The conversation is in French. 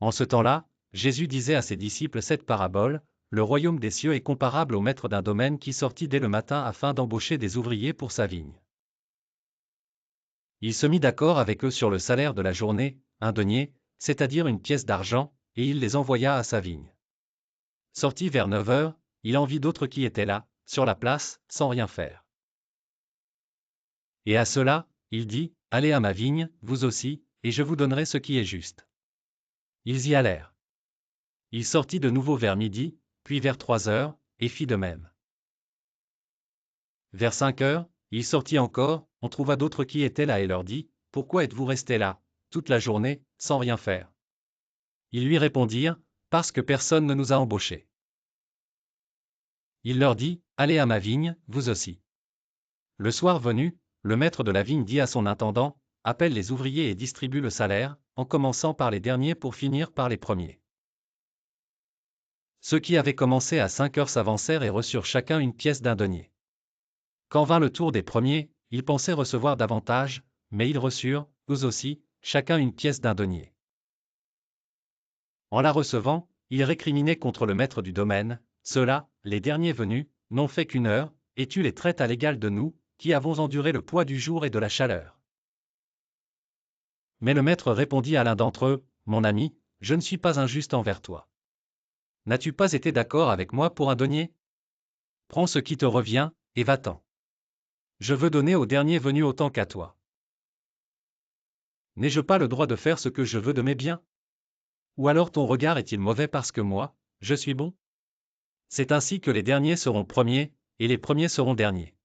En ce temps-là, Jésus disait à ses disciples cette parabole: le royaume des cieux est comparable au maître d'un domaine qui sortit dès le matin afin d'embaucher des ouvriers pour sa vigne. Il se mit d'accord avec eux sur le salaire de la journée, un denier, c'est-à-dire une pièce d'argent, et il les envoya à sa vigne. Sorti vers 9 heures, il en vit d'autres qui étaient là, sur la place, sans rien faire. Et à cela, il dit: allez à ma vigne, vous aussi, et je vous donnerai ce qui est juste. Ils y allèrent. Il sortit de nouveau vers midi, puis vers 3 heures, et fit de même. Vers 5 heures, il sortit encore, on trouva d'autres qui étaient là et leur dit: pourquoi êtes-vous restés là, toute la journée, sans rien faire? Ils lui répondirent: parce que personne ne nous a embauchés. Il leur dit: allez à ma vigne, vous aussi. Le soir venu, le maître de la vigne dit à son intendant: appelle les ouvriers et distribue le salaire, en commençant par les derniers pour finir par les premiers. Ceux qui avaient commencé à 5 heures s'avancèrent et reçurent chacun une pièce d'un denier. Quand vint le tour des premiers, ils pensaient recevoir davantage, mais ils reçurent, eux aussi, chacun une pièce d'un denier. En la recevant, ils récriminaient contre le maître du domaine: ceux-là, les derniers venus, n'ont fait qu'une heure, et tu les traites à l'égal de nous, qui avons enduré le poids du jour et de la chaleur. Mais le maître répondit à l'un d'entre eux: mon ami, je ne suis pas injuste envers toi. N'as-tu pas été d'accord avec moi pour un denier? Prends ce qui te revient, et va-t'en. Je veux donner au dernier venu autant qu'à toi. N'ai-je pas le droit de faire ce que je veux de mes biens? Ou alors ton regard est-il mauvais parce que moi, je suis bon? C'est ainsi que les derniers seront premiers, et les premiers seront derniers.